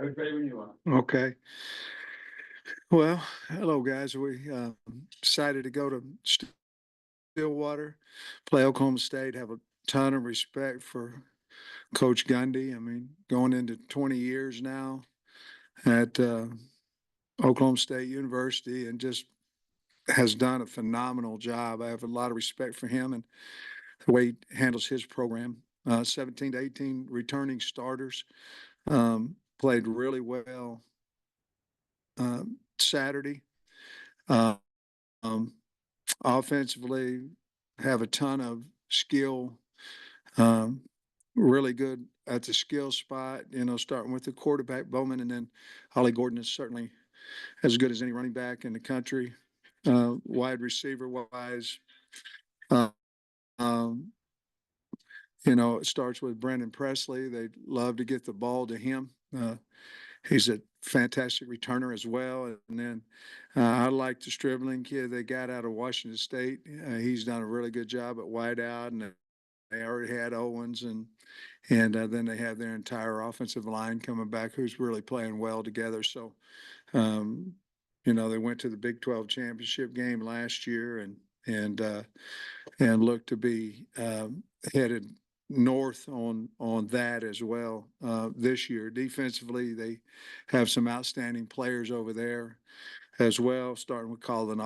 Okay, when you are. Okay. Well, hello guys. We decided to go to Stillwater, play Oklahoma State. Have a ton of respect for Coach Gundy. I mean, going into 20 years now at Oklahoma State University, and just has done a phenomenal job. I have a lot of respect for him and the way he handles his program. 17 to 18 returning starters, played really well Saturday. Uh, um, Offensively, have a ton of skill. Um, Really good at the skill spot. Starting with the quarterback Bowman, and then Holly Gordon is certainly as good as any running back in the country. Wide receiver wise, uh, um, it starts with Brandon Presley. They love to get the ball to him. He's a fantastic returner as well. And then I like the Stribling kid they got out of Washington State. He's done a really good job at wideout, and they already had Owens, and then they have their entire offensive line coming back, who's really playing well together. So, um, they went to the Big 12 championship game last year, and look to be headed north on that as well this year. Defensively, they have some outstanding players over there as well, starting with Colin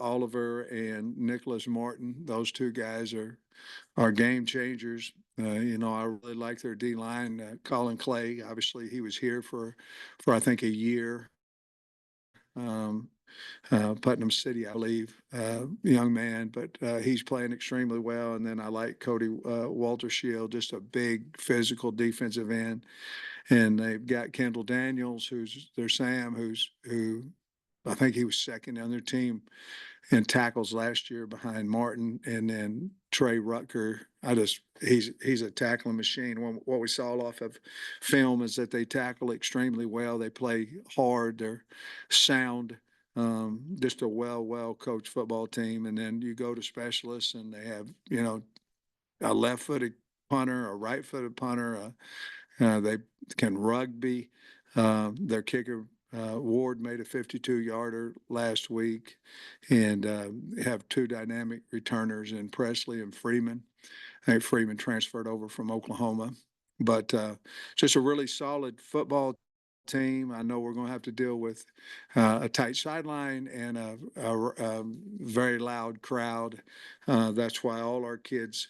Oliver and Nicholas Martin. Those two guys are game changers. I really like their D line. Colin Clay, obviously, he was here for I think a year. Putnam City, I believe, young man, but he's playing extremely well. And then I like Cody Walter Shield, just a big physical defensive end. And they've got Kendall Daniels, who's their Sam, who I think he was second on their team in tackles last year behind Martin, and then Trey Rutger. He's a tackling machine. What we saw off of film is that they tackle extremely well. They play hard. They're sound. Just a well coached football team. And then you go to specialists, and they have a left-footed punter, a right-footed punter. They can rugby. Their kicker Ward made a 52-yarder last week, and have two dynamic returners in Presley and Freeman. I think Freeman transferred over from Oklahoma, but just a really solid football team. I know we're going to have to deal with a tight sideline and a very loud crowd. That's why all our kids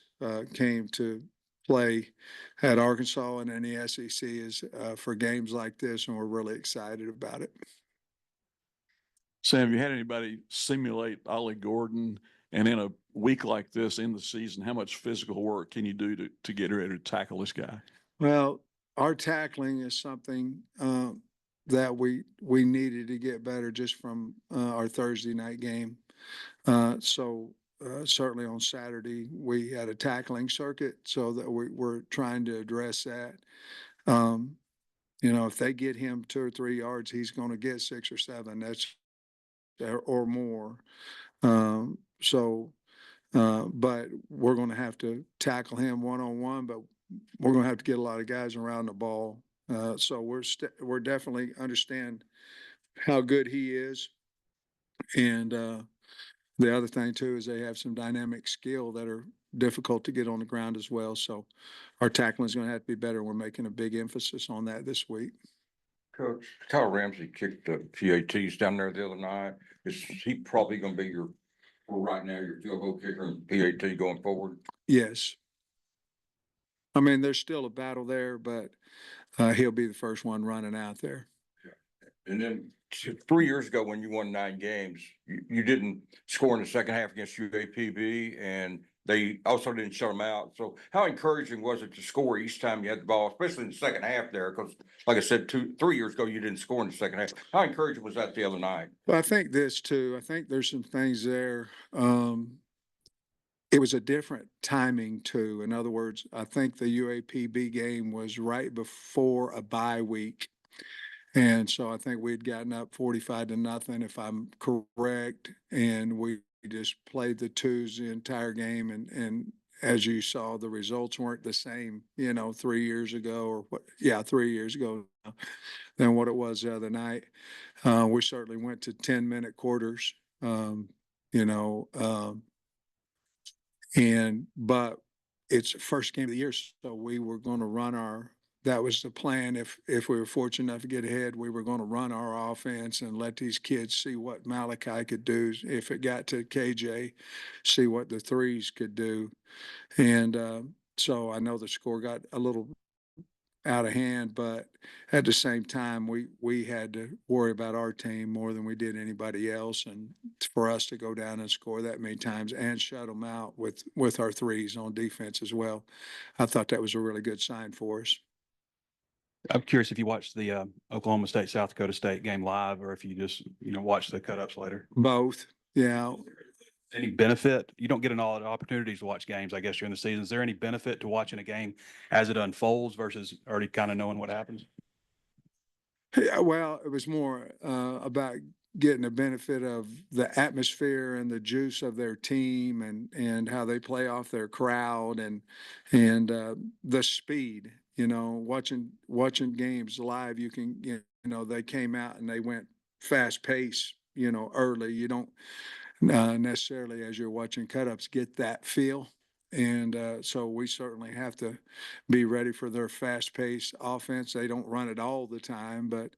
came to play at Arkansas and in the SEC is for games like this, and we're really excited about it. Sam, have you had anybody simulate Ollie Gordon? And in a week like this in the season, how much physical work can you do to get ready to tackle this guy? Well, our tackling is something that we needed to get better just from our Thursday night game. So certainly on Saturday we had a tackling circuit, so that we're trying to address that. If they get him 2 or 3 yards, he's going to get 6 or 7. That's or more. But we're going to have to tackle him one-on-one, but we're going to have to get a lot of guys around the ball. So we're definitely understand how good he is. And the other thing too is they have some dynamic skill that are difficult to get on the ground as well. So our tackling is going to have to be better. We're making a big emphasis on that this week. Coach, Kyle Ramsey kicked the PATs down there the other night. Is he probably going to be right now, your field goal kicker and PAT going forward? Yes. I mean, there's still a battle there, but he'll be the first one running out there. Yeah. And then 3 years ago, when you won 9 games, you didn't score in the second half against UAPB, and they also didn't shut them out. So how encouraging was it to score each time you had the ball, especially in the second half there? Because like I said, 3 years ago, you didn't score in the second half. How encouraging was that the other night? Well, I think this too. I think there's some things there. It was a different timing too. In other words, I think the UAPB game was right before a bye week. And so I think we'd gotten up 45-0, if I'm correct. And we just played the twos the entire game, as you saw, the results weren't the same, 3 years ago or what, yeah, 3 years ago than what it was the other night. We certainly went to 10-minute quarters, you know, but it's the first game of the year, so we were going to that was the plan. If we were fortunate enough to get ahead, we were going to run our offense and let these kids see what Malachi could do. If it got to KJ, see what the threes could do. And so I know the score got a little out of hand, but at the same time, we had to worry about our team more than we did anybody else. And for us to go down and score that many times and shut them out with our threes on defense as well, I thought that was a really good sign for us. I'm curious if you watched the Oklahoma State, South Dakota State game live, or if you just, watched the cut-ups later. Both, yeah. Any benefit? You don't get an all the opportunities to watch games, I guess, during the season. Is there any benefit to watching a game as it unfolds versus already kind of knowing what happens? Yeah, well, it was more about getting the benefit of the atmosphere and the juice of their team and how they play off their crowd and the speed. Watching games live, you can they came out and they went fast pace. Early. You don't necessarily, as you're watching cut-ups, get that feel. And so we certainly have to be ready for their fast-paced offense. They don't run it all the time, but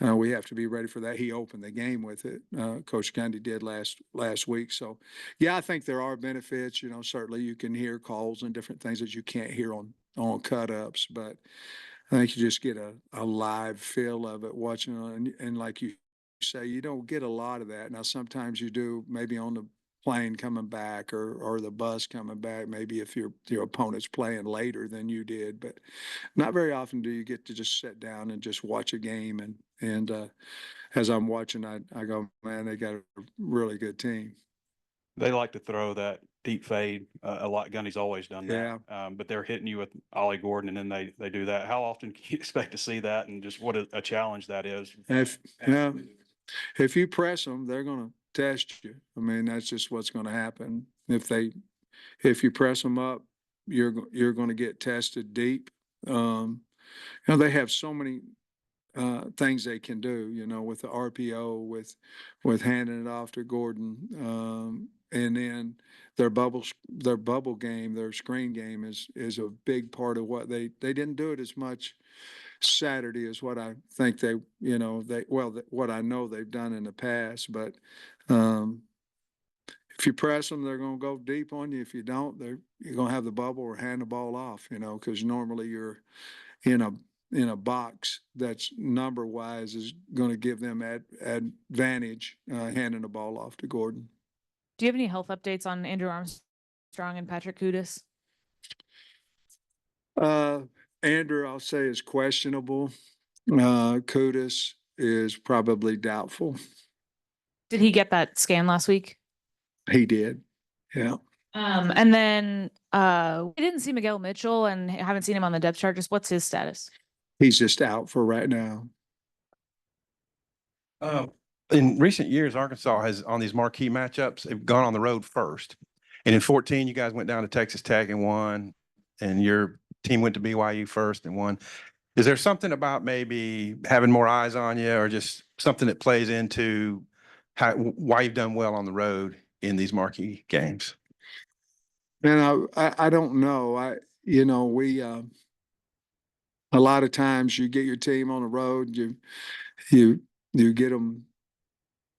we have to be ready for that. He opened the game with it. Coach Gundy did last week. So, yeah, I think there are benefits. Certainly you can hear calls and different things that you can't hear on cut-ups, but I think you just get a live feel of it watching. And like you say, you don't get a lot of that. Now, sometimes you do, maybe on the plane coming back or the bus coming back, maybe if your opponent's playing later than you did, but not very often do you get to just sit down and just watch a game. And as I'm watching, I go, man, they got a really good team. They like to throw that deep fade a lot. Gundy's always done that. Yeah. But they're hitting you with Ollie Gordon, and then they do that. How often can you expect to see that, and just what a challenge that is? And if you press them, they're going to test you. I mean, that's just what's going to happen. If you press them up, you're going to get tested deep. They have so many things they can do. With the RPO, with handing it off to Gordon, and then their bubble game, their screen game is a big part of what they didn't do it as much Saturday is what I think what I know they've done in the past. But if you press them, they're going to go deep on you. If you don't, you're going to have the bubble or hand the ball off, because normally you're in a box that's number wise is going to give them advantage handing the ball off to Gordon. Do you have any health updates on Andrew Armstrong and Patrick Kudus? Andrew, I'll say, is questionable. Kudus is probably doubtful. Did he get that scan last week? He did. Yeah. And then we didn't see Miguel Mitchell and haven't seen him on the depth chart. Just what's his status? He's just out for right now. In recent years, Arkansas has, on these marquee matchups, have gone on the road first. And in 2014, you guys went down to Texas Tech and won, and your team went to BYU first and won. Is there something about maybe having more eyes on you, or just something that plays into why you've done well on the road in these marquee games? Man, I don't know. We a lot of times you get your team on the road, you get them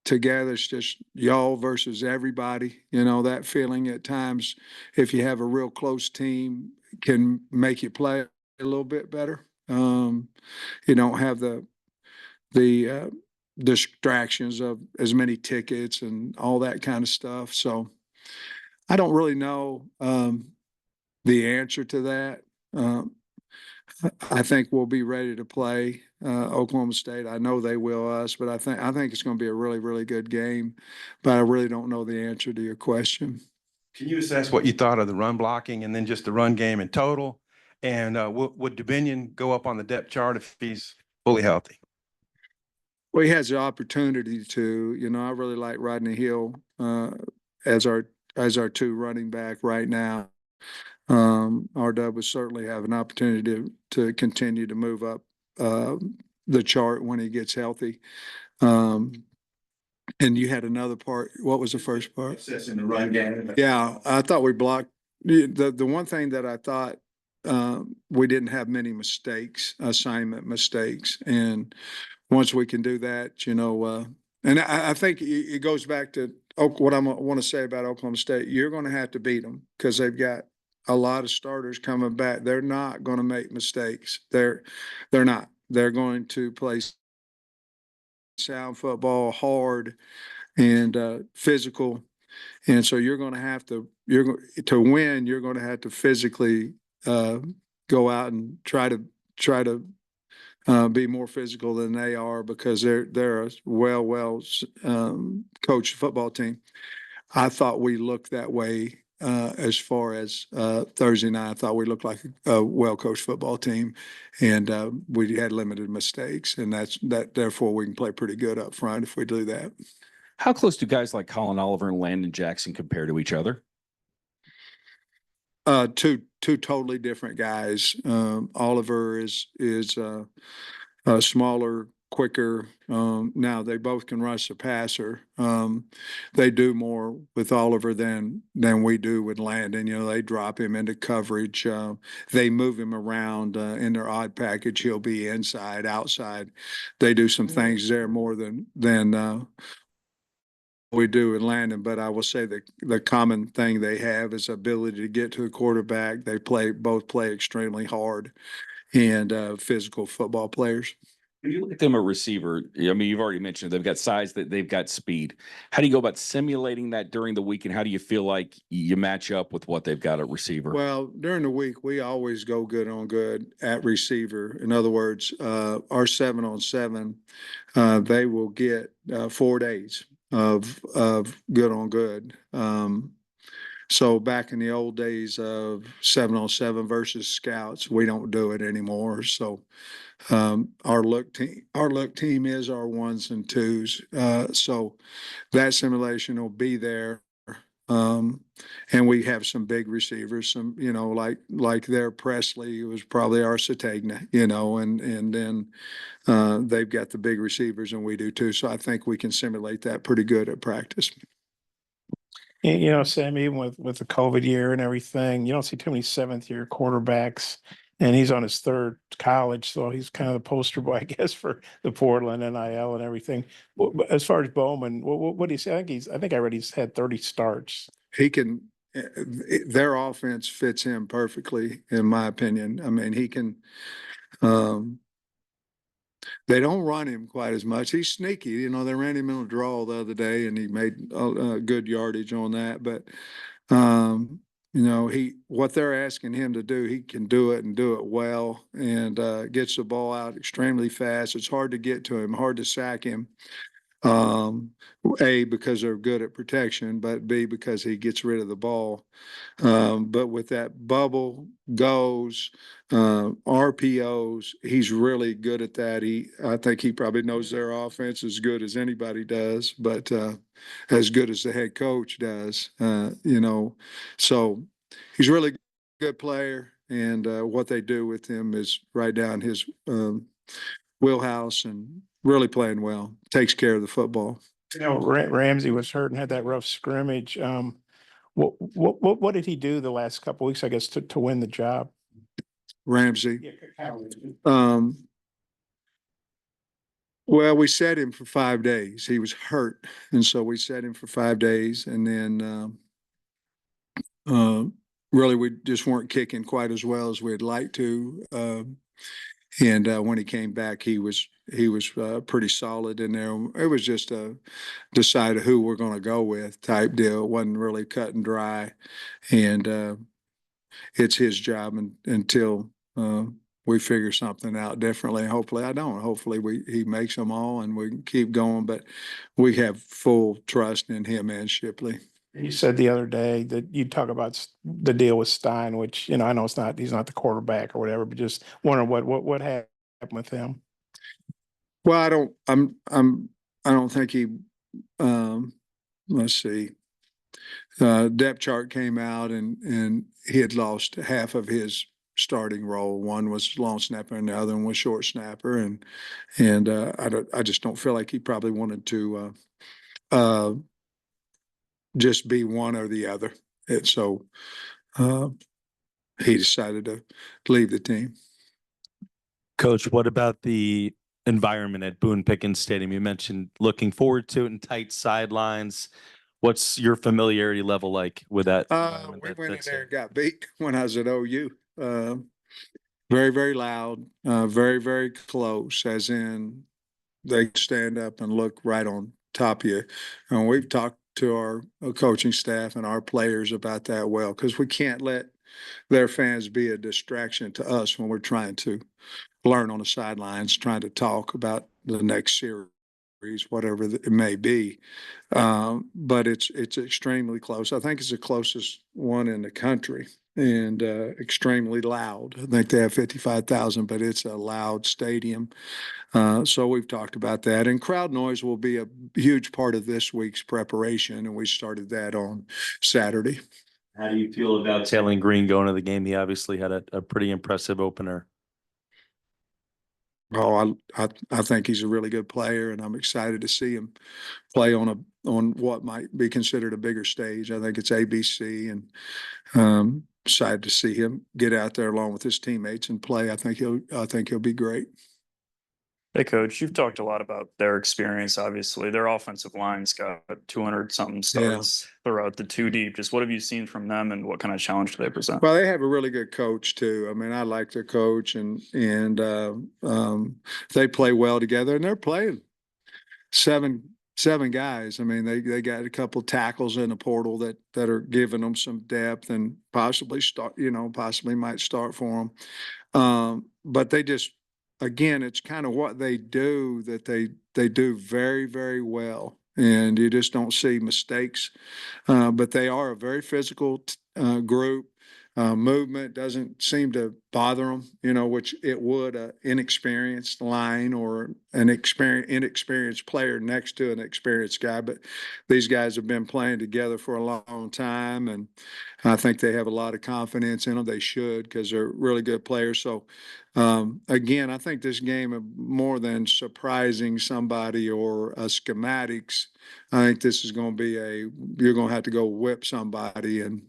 together. It's just y'all versus everybody. That feeling at times, if you have a real close team, can make you play a little bit better. You don't have the distractions of as many tickets and all that kind of stuff. So I don't really know the answer to that. I think we'll be ready to play Oklahoma State. I know they will us, but I think it's going to be a really, really good game. But I really don't know the answer to your question. Can you assess what you thought of the run blocking and then just the run game in total? And would Dominion go up on the depth chart if he's fully healthy? Well, he has the opportunity to. I really like Rodney Hill as our two running back right now. RW would certainly have an opportunity to continue to move up the chart when he gets healthy. And you had another part. What was the first part? In the run game. Yeah, I thought we blocked, the one thing that I thought, we didn't have many mistakes, assignment mistakes. And once we can do that, and I think it goes back to what I want to say about Oklahoma State. You're going to have to beat them because they've got a lot of starters coming back. They're not going to make mistakes. They're not. They're going to play sound football, hard and physical. And so you're going to have to, to win, you're going to have to physically go out and try to be more physical than they are because they're a well coached football team. I thought we looked that way as far as Thursday night. I thought we looked like a well-coached football team, and we had limited mistakes, and therefore we can play pretty good up front if we do that. How close do guys like Colin Oliver and Landon Jackson compare to each other? Two totally different guys. Oliver is smaller, quicker. Now they both can rush the passer. They do more with Oliver than we do with Landon. They drop him into coverage. They move him around in their odd package. He'll be inside, outside. They do some things there more than we do in Landon, but I will say the common thing they have is ability to get to the quarterback. They both play extremely hard and physical football players. When you look at them a receiver, I mean, you've already mentioned they've got size, that they've got speed. How do you go about simulating that during the week, and how do you feel like you match up with what they've got at receiver? Well, during the week, we always go good on good at receiver. In other words, our 7-on-7, they will get 4 days of good on good. So back in the old days of 7-on-7 versus scouts, we don't do it anymore. So our look team is our 1s and 2s. So that simulation will be there. And we have some big receivers, some, like their Presley was probably our Sategna, and then they've got the big receivers and we do too. So I think we can simulate that pretty good at practice. Sam, even with the COVID year and everything, you don't see too many 7th-year quarterbacks, and he's on his 3rd college, so he's kind of the poster boy, I guess, for the Portland NIL and everything. As far as Bowman, what do you say? I think I read he's had 30 starts. He can. Their offense fits him perfectly, in my opinion. I mean, he can. They don't run him quite as much. He's sneaky. They ran him in a draw the other day, and he made good yardage on that. But what they're asking him to do, he can do it and do it well, and gets the ball out extremely fast. It's hard to get to him, hard to sack him. A, because they're good at protection, but B, because he gets rid of the ball. But with that bubble goes, RPOs, he's really good at that. I think he probably knows their offense as good as anybody does, but as good as the head coach does, so he's really a good player, and what they do with him is right down his wheelhouse, and really playing well, takes care of the football. Ramsey was hurt and had that rough scrimmage. What did he do the last couple of weeks, I guess, to win the job? Ramsey. Well, we set him for 5 days. He was hurt, and so we set him for 5 days, and then really we just weren't kicking quite as well as we'd like to. And when he came back, he was pretty solid in there. It was just a decide who we're going to go with type deal. It wasn't really cut and dry, and it's his job until we figure something out differently. Hopefully, I don't. Hopefully, he makes them all, and we can keep going. But we have full trust in him and Shipley. You said the other day that you talk about the deal with Stein, which, I know he's not the quarterback or whatever, but just wondering what happened with him. Well, I don't think he, let's see. depth chart came out and he had lost half of his starting role. One was long snapper and the other one was short snapper. And I just don't feel like he probably wanted to just be one or the other. And so he decided to leave the team. Coach, what about the environment at Boone Pickens Stadium? You mentioned looking forward to it and tight sidelines. What's your familiarity level like with that? environment, We that- went in that there and stadium? got beat when I was at OU. Very, very loud, very, very close, as in they stand up and look right on top of you. And we've talked to our coaching staff and our players about that well, because we can't let their fans be a distraction to us when we're trying to learn on the sidelines, trying to talk about the next series, whatever it may be. But it's extremely close. I think it's the closest one in the country, and extremely loud. I think they have 55,000, but it's a loud stadium. So we've talked about that, and crowd noise will be a huge part of this week's preparation, and we started that on Saturday. How do you feel about Taylor Green going to the game? He obviously had a pretty impressive opener. Oh, I think he's a really good player, and I'm excited to see him play on what might be considered a bigger stage. I think it's ABC, and excited to see him get out there along with his teammates and play. I think he'll be great. Hey, coach, you've talked a lot about their experience. Obviously, their offensive line's got 200 something starts throughout the two deep. Just what have you seen from them, and what kind of challenge do they present? Well, they have a really good coach too. I mean, I like their coach, and they play well together, and they're playing seven guys. I mean, they got a couple tackles in the portal that are giving them some depth and possibly might start for them. But they just, again, it's kind of what they do that they do very, very well. And you just don't see mistakes. But they are a very physical group. Movement doesn't seem to bother them, which it would an inexperienced line or an inexperienced player next to an experienced guy. But these guys have been playing together for a long time, and I think they have a lot of confidence in them. They should, because they're really good players. So, again, I think this game, more than surprising somebody or schematics, I think this is going to be you're going to have to go whip somebody and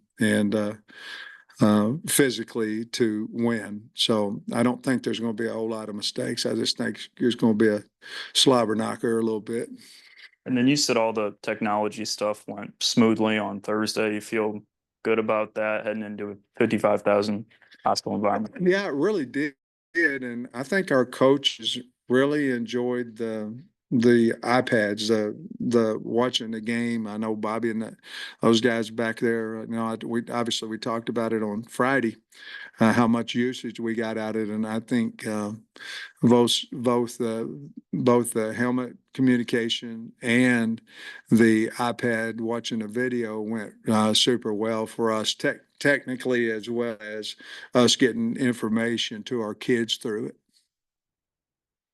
physically to win. So I don't think there's going to be a whole lot of mistakes. I just think there's going to be a slobber knocker a little bit. And then you said all the technology stuff went smoothly on Thursday. You feel good about that heading into a 55,000 hostile environment? Yeah, it really did. And I think our coaches really enjoyed the iPads, the watching the game. I know Bobby and those guys back there, we talked about it on Friday, how much usage we got out of it. And I think both the helmet communication and the iPad watching the video went super well for us technically, as well as us getting information to our kids through it.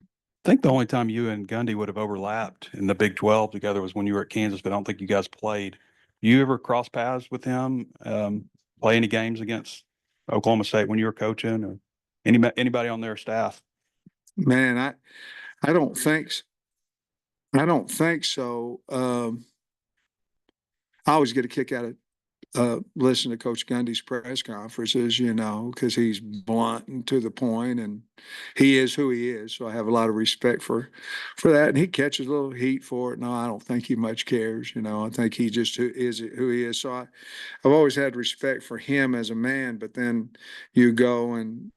I think the only time you and Gundy would have overlapped in the Big 12 together was when you were at Kansas, but I don't think you guys played. You ever cross paths with him, play any games against Oklahoma State when you were coaching, or anybody on their staff? Man, I don't think so. I always get a kick out of listening to Coach Gundy's press conferences, because he's blunt and to the point, and he is who he is. So I have a lot of respect for that. And he catches a little heat for it. No, I don't think he much cares. I think he just is who he is. So I've always had respect for him as a man. But then you go and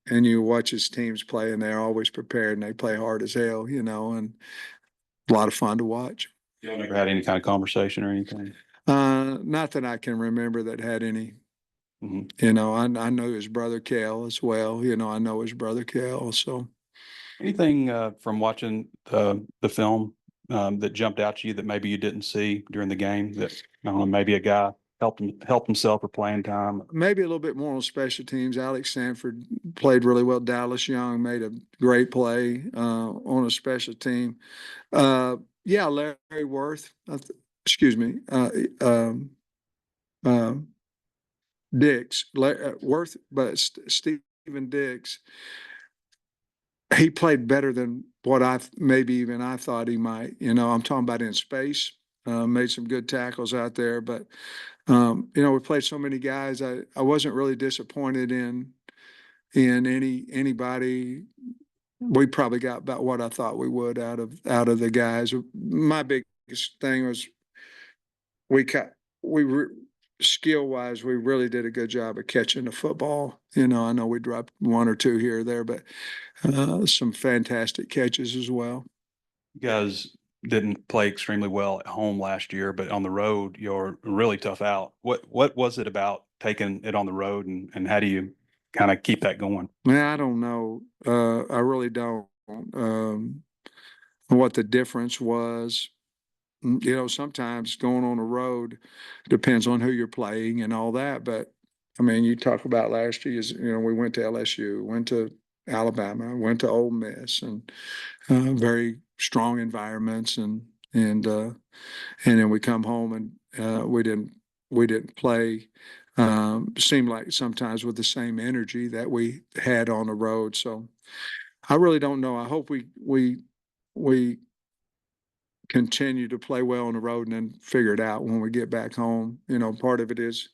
you watch his teams play, and they're always prepared, and they play hard as hell, and a lot of fun to watch. You never had any kind of conversation or anything? Not that I can remember that had any. Mm-hmm. I know his brother Cal as well. I know his brother Cal. So anything from watching the film that jumped out to you that maybe you didn't see during the game, that I don't know, maybe a guy help himself for playing time? Maybe a little bit more on special teams. Alex Sanford played really well. Dallas Young made a great play on a special team. Yeah, Larry Worth. Excuse me. Dix, Stephen Dix, he played better than what maybe even I thought he might. I'm talking about in space. Made some good tackles out there, but we played so many guys. I wasn't really disappointed in anybody. We probably got about what I thought we would out of the guys. My biggest thing was skill wise, we really did a good job of catching the football. I know we dropped one or two here or there, but some fantastic catches as well. You guys didn't play extremely well at home last year, but on the road, you're really tough out. What was it about taking it on the road, and how do you kind of keep that going? Man, I don't know. I really don't. What the difference was. Sometimes going on the road depends on who you're playing and all that. But I mean, you talk about last year, we went to LSU, went to Alabama, went to Ole Miss, and very strong environments, and then we come home and we didn't play. Seemed like sometimes with the same energy that we had on the road. So I really don't know. I hope we continue to play well on the road and then figure it out when we get back home. Part of it is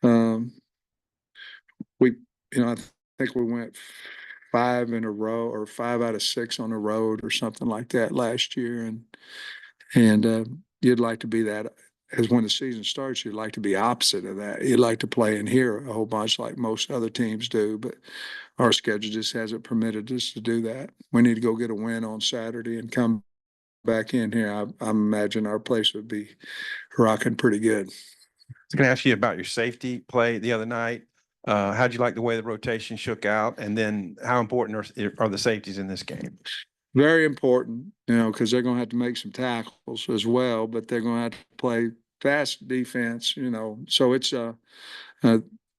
I think we went 5 in a row or 5 out of 6 on the road or something like that last year. And you'd like to be that as when the season starts, you'd like to be opposite of that. You'd like to play in here a whole bunch like most other teams do, but our schedule just hasn't permitted us to do that. We need to go get a win on Saturday and come back in here. I imagine our place would be rocking pretty good. I was going to ask you about your safety play the other night. How'd you like the way the rotation shook out? And then how important are the safeties in this game? Very important, because they're going to have to make some tackles as well, but they're going to have to play fast defense, so it's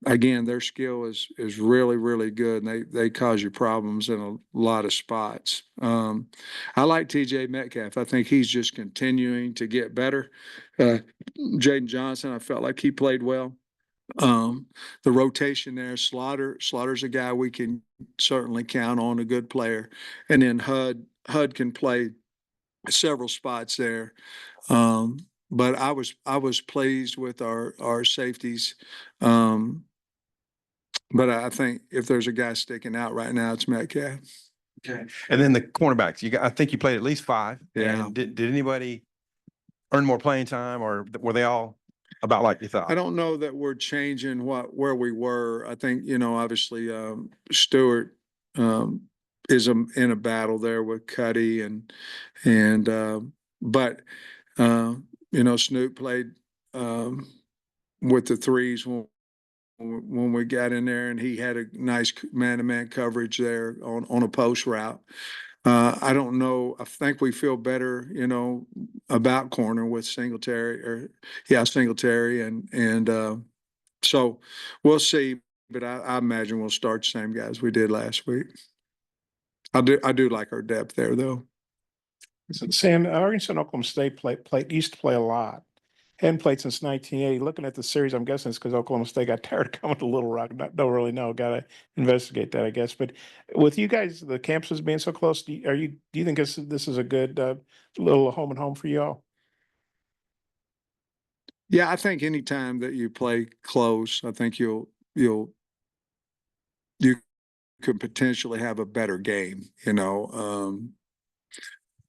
again, their skill is really, really good, and they cause you problems in a lot of spots. I like TJ Metcalf. I think he's just continuing to get better. Jaden Johnson, I felt like he played well. The rotation there, Slaughter's a guy we can certainly count on, a good player. And then Hud can play several spots there. But I was pleased with our safeties. But I think if there's a guy sticking out right now, it's Metcalf. Okay. And then the cornerbacks, I think you played at least 5. Yeah. And did anybody earn more playing time, or were they all about like you thought? I don't know that we're changing where we were. I think, Obviously, Stewart, is in a battle there with Cuddy but Snoop played, with the threes when we got in there, and he had a nice man-to-man coverage there on a post route. I don't know. I think we feel better, about corner with Singletary, and so we'll see. But I imagine we'll start the same guys we did last week. I do like our depth there, though. Sam, Arkansas and Oklahoma State used to play a lot. Hadn't played since 1980. Looking at the series, I'm guessing it's because Oklahoma State got tired of coming to Little Rock. Don't really know. Got to investigate that, I guess. But with you guys, the campuses being so close, do you think this is a good little home and home for you all? Yeah, I think anytime that you play close, I think you could potentially have a better game.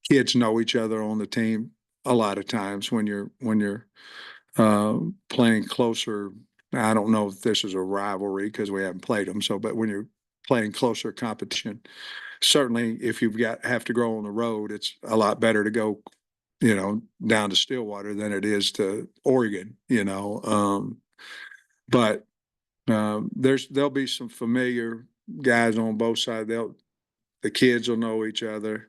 Kids know each other on the team a lot of times when you're playing closer. I don't know if this is a rivalry because we haven't played them. But when you're playing closer competition, certainly if have to go on the road, it's a lot better to go, down to Stillwater than it is to Oregon. But there'll be some familiar guys on both sides. The kids will know each other.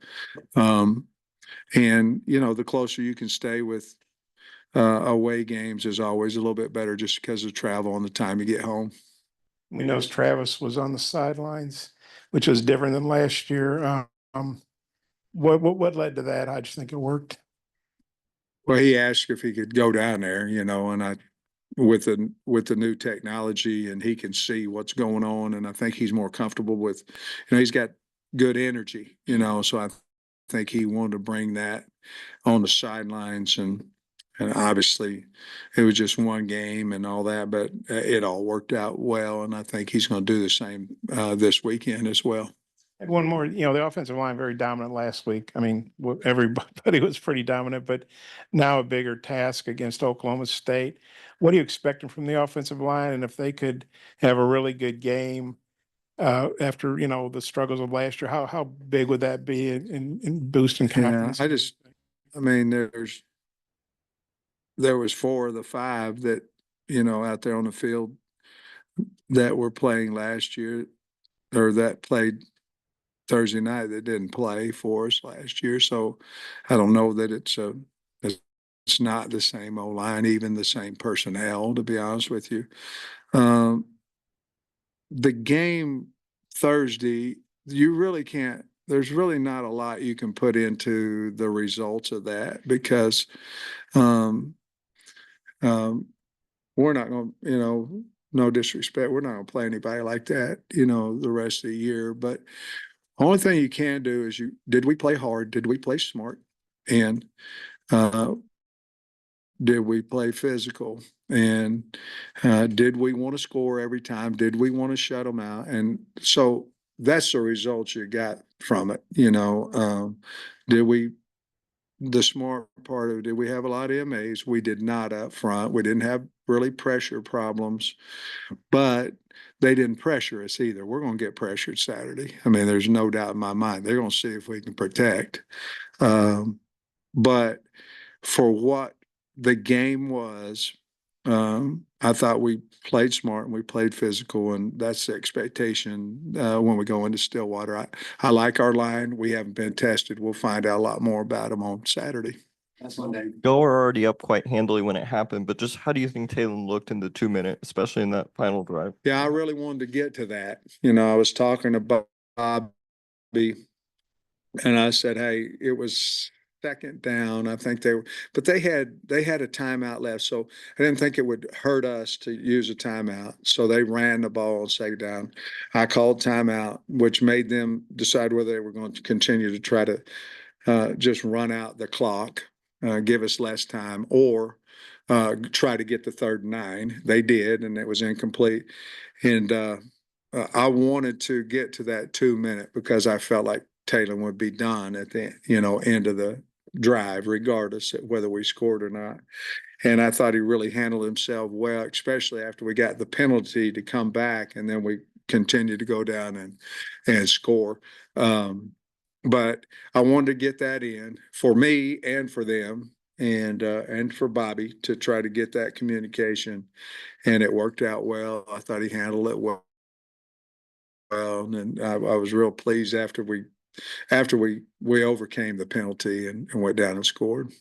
And the closer you can stay with away games is always a little bit better just because of travel and the time you get home. We know Travis was on the sidelines, which was different than last year. What led to that? I just think it worked. Well, he asked if he could go down there, and with the new technology, and he can see what's going on. And I think he's more comfortable with, he's got good energy, so I think he wanted to bring that on the sidelines, and obviously it was just one game and all that, but it all worked out well. And I think he's going to do the same this weekend as well. And one more, the offensive line very dominant last week. I mean, everybody was pretty dominant, but now a bigger task against Oklahoma State. What are you expecting from the offensive line? And if they could have a really good game after, the struggles of last year, how big would that be in boosting confidence? I mean, there was 4 of the 5 that, out there on the field that were playing last year, or that played Thursday night, that didn't play for us last year. So I don't know that it's not the same O-line, even the same personnel, to be honest with you. The game Thursday, you really can't, there's really not a lot you can put into the results of that, because we're not going to, no disrespect, we're not going to play anybody like that, the rest of the year. But only thing you can do is did we play hard? Did we play smart? And did we play physical? And did we want to score every time? Did we want to shut them out? And so that's the results you got from it. The smart part of it, did we have a lot of MAs? We did not up front. We didn't have really pressure problems, but they didn't pressure us either. We're going to get pressured Saturday. I mean, there's no doubt in my mind. They're going to see if we can protect. But for what the game was, I thought we played smart and we played physical, and that's the expectation when we go into Stillwater. I like our line. We haven't been tested. We'll find out a lot more about them on Saturday. Y'all were already up quite handily when it happened, but just how do you think Taylor looked in the 2 minute, especially in that final drive? Yeah, I really wanted to get to that. I was talking to Bobby, and I said, hey, it was second down. I think but they had a timeout left. So I didn't think it would hurt us to use a timeout. So they ran the ball on second down. I called timeout, which made them decide whether they were going to continue to try to just run out the clock, give us less time, or try to get the 3rd and 9. They did, and it was incomplete. And I wanted to get to that 2 minute because I felt like Taylor would be done at the end of the drive, regardless of whether we scored or not. And I thought he really handled himself well, especially after we got the penalty to come back, and then we continued to go down and score. But I wanted to get that in for me and for them, and for Bobby to try to get that communication, and it worked out well. I thought he handled it well. And I was real pleased after we overcame the penalty and went down and scored.